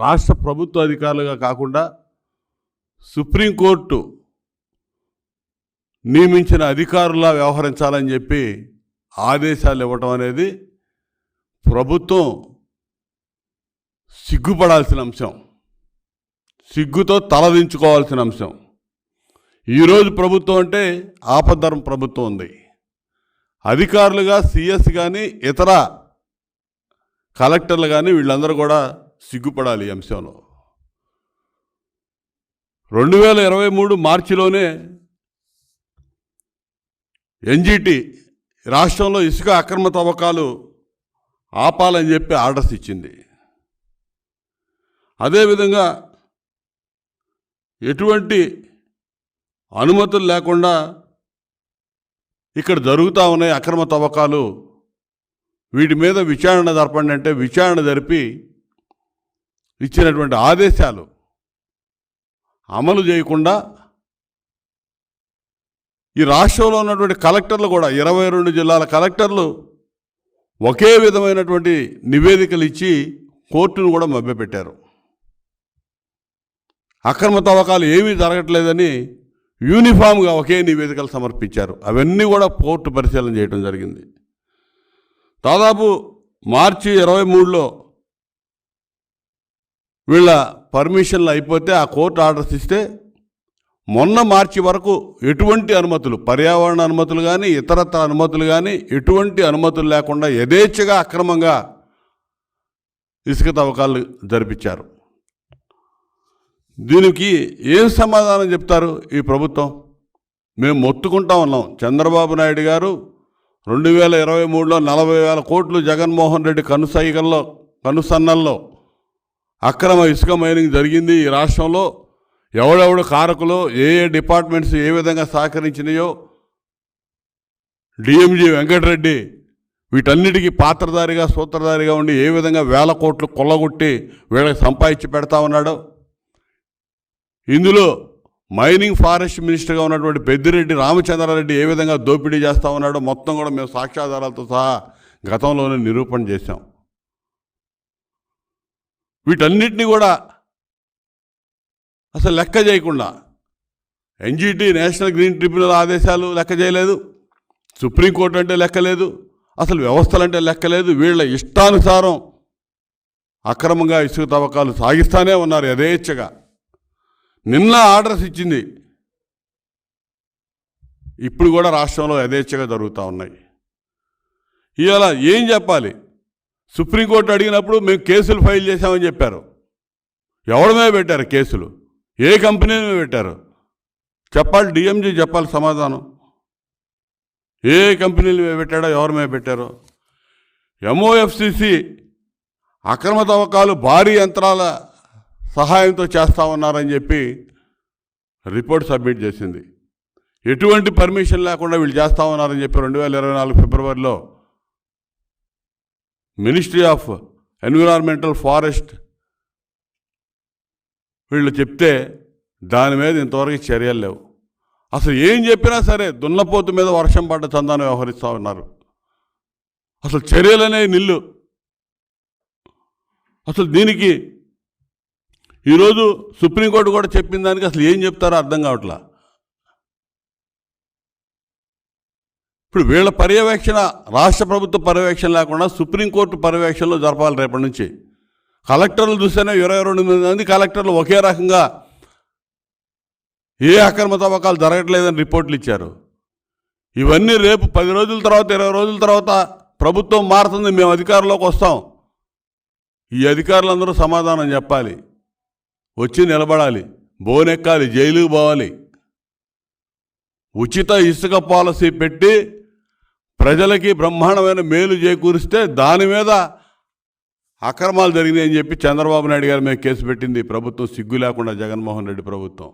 రాష్ట్ర ప్రభుత్వ అధికారులుగా కాకుండా సుప్రీంకోర్టు నియమించిన అధికారులా వ్యవహరించాలని చెప్పి ఆదేశాలు ఇవ్వటం అనేది ప్రభుత్వం సిగ్గుపడాల్సిన అంశం, సిగ్గుతో తలదించుకోవాల్సిన అంశం. ఈరోజు ప్రభుత్వం అంటే ఆపద్ధర్మ ప్రభుత్వం ఉంది. అధికారులుగా సిఎస్ కానీ ఇతర కలెక్టర్లు కానీ వీళ్ళందరూ కూడా సిగ్గుపడాలి ఈ అంశంలో. 2023 మార్చిలోనే ఎన్జిటి రాష్ట్రంలో ఇసుక అక్రమ తవ్వకాలు ఆపాలని చెప్పి ఆర్డర్స్ ఇచ్చింది. అదేవిధంగా ఎటువంటి అనుమతులు లేకుండా ఇక్కడ జరుగుతూ ఉన్నాయి అక్రమ తవ్వకాలు, వీటి మీద విచారణ జరపండి అంటే విచారణ జరిపి ఇచ్చినటువంటి ఆదేశాలు అమలు చేయకుండా ఈ రాష్ట్రంలో ఉన్నటువంటి కలెక్టర్లు కూడా 22 జిల్లాల కలెక్టర్లు ఒకే విధమైనటువంటి నివేదికలు ఇచ్చి కోర్టును కూడా మభ్యపెట్టారు. అక్రమ తవ్వకాలు ఏమీ జరగట్లేదని యూనిఫామ్గా ఒకే నివేదికలు సమర్పించారు. అవన్నీ కూడా కోర్టు పరిశీలన చేయడం జరిగింది. దాదాపు మార్చి 23లో వీళ్ళ పర్మిషన్లు అయిపోతే ఆ కోర్టు ఆర్డర్స్ ఇస్తే మొన్న మార్చి వరకు ఎటువంటి అనుమతులు, పర్యావరణ అనుమతులు కానీ ఇతరత్ర అనుమతులు కానీ ఎటువంటి అనుమతులు లేకుండా యథేచ్ఛగా అక్రమంగా ఇసుక తవ్వకాలు జరిపించారు. దీనికి ఏం సమాధానం చెప్తారు ఈ ప్రభుత్వం? మేము మొత్తుకుంటా ఉన్నాం. చంద్రబాబు నాయుడు గారు 2023లో 40,000 కోట్లు జగన్మోహన్ రెడ్డి కనుసన్నల్లో అక్రమ ఇసుక మైనింగ్ జరిగింది. ఈ రాష్ట్రంలో ఎవడెవడు కారకులు, ఏ డిపార్ట్మెంట్స్ ఏ విధంగా సహకరించినాయో, డిఎంజీ వెంకటరెడ్డి వీటన్నిటికీ పాత్రధారిగా సూత్రధారిగా ఉండి ఏ విధంగా 1000 కోట్లు కొల్లగొట్టి వీళ్ళకి సంపాదించి పెడతా ఉన్నాడో, ఇందులో మైనింగ్ ఫారెస్ట్ మినిస్టర్గా ఉన్నటువంటి పెద్దిరెడ్డి రామచంద్రారెడ్డి ఏ విధంగా దోపిడీ చేస్తూ ఉన్నాడో మొత్తం కూడా మేము సాక్ష్యాధారాలతో సహా గతంలోనే నిరూపణ చేశాం. వీటన్నిటినీ కూడా అసలు లెక్క చేయకుండా ఎన్జిటి నేషనల్ గ్రీన్ ట్రిబ్యునల్ ఆదేశాలు లెక్క చేయలేదు, సుప్రీంకోర్టు అంటే లెక్కలేదు, అసలు వ్యవస్థలంటే లెక్కలేదు. వీళ్ళ ఇష్టానుసారం అక్రమంగా ఇసుక తవ్వకాలు సాగిస్తూనే ఉన్నారు యథేచ్ఛగా. నిన్న ఆర్డర్స్ ఇచ్చింది, ఇప్పుడు కూడా రాష్ట్రంలో యథేచ్ఛగా జరుగుతూ ఉన్నాయి. ఇవాళ ఏం చెప్పాలి? సుప్రీంకోర్టు అడిగినప్పుడు మేము కేసులు ఫైల్ చేశామని చెప్పారు. ఎవరి మీద పెట్టారు కేసులు? ఏ కంపెనీ మీద పెట్టారు చెప్పాలి. డిఎంజీ చెప్పాలి సమాధానం. ఏ కంపెనీల మీద పెట్టాడో, ఎవరి మీద పెట్టారో. ఎంఓఎఫ్సిసి అక్రమ తవ్వకాలు భారీ యంత్రాల సహాయంతో చేస్తూ ఉన్నారని చెప్పి రిపోర్ట్ సబ్మిట్ చేసింది. ఎటువంటి పర్మిషన్ లేకుండా వీళ్ళు చేస్తూ ఉన్నారని చెప్పి 2024 ఫిబ్రవరిలో మినిస్ట్రీ ఆఫ్ ఎన్విరాన్మెంటల్ ఫారెస్ట్ వీళ్ళు చెప్తే దాని మీద ఇంతవరకు చర్యలు లేవు. అసలు ఏం చెప్పినా సరే దున్నపోతు మీద వర్షం పడ్డ చందాన్ని వ్యవహరిస్తూ ఉన్నారు. అసలు చర్యలనే నిల్లు. అసలు దీనికి ఈరోజు సుప్రీంకోర్టు కూడా చెప్పిన దానికి అసలు ఏం చెప్తారో అర్థం కావట్లా. ఇప్పుడు వీళ్ళ పర్యవేక్షణ, రాష్ట్ర ప్రభుత్వ పర్యవేక్షణ లేకుండా సుప్రీంకోర్టు పర్యవేక్షణలో జరపాలి రేపటి నుంచి. కలెక్టర్లు చూస్తేనే 22 మంది కలెక్టర్లు ఒకే రకంగా ఏ అక్రమ తవ్వకాలు జరగట్లేదని రిపోర్ట్లు ఇచ్చారు. ఇవన్నీ రేపు 10 రోజుల తర్వాత 20 రోజుల తర్వాత ప్రభుత్వం మారుతుంది, మేము అధికారంలోకి వస్తాం. ఈ అధికారులందరూ సమాధానం చెప్పాలి, వచ్చి నిలబడాలి, బోనెక్కాలి, జైలుకు పోవాలి. ఉచిత ఇసుక పాలసీ పెట్టి ప్రజలకి బ్రహ్మాండమైన మేలు చేకూరిస్తే దాని మీద అక్రమాలు జరిగినాయని చెప్పి చంద్రబాబు నాయుడు గారి మీద కేసు పెట్టింది ప్రభుత్వం, సిగ్గు లేకుండా జగన్మోహన్ రెడ్డి ప్రభుత్వం.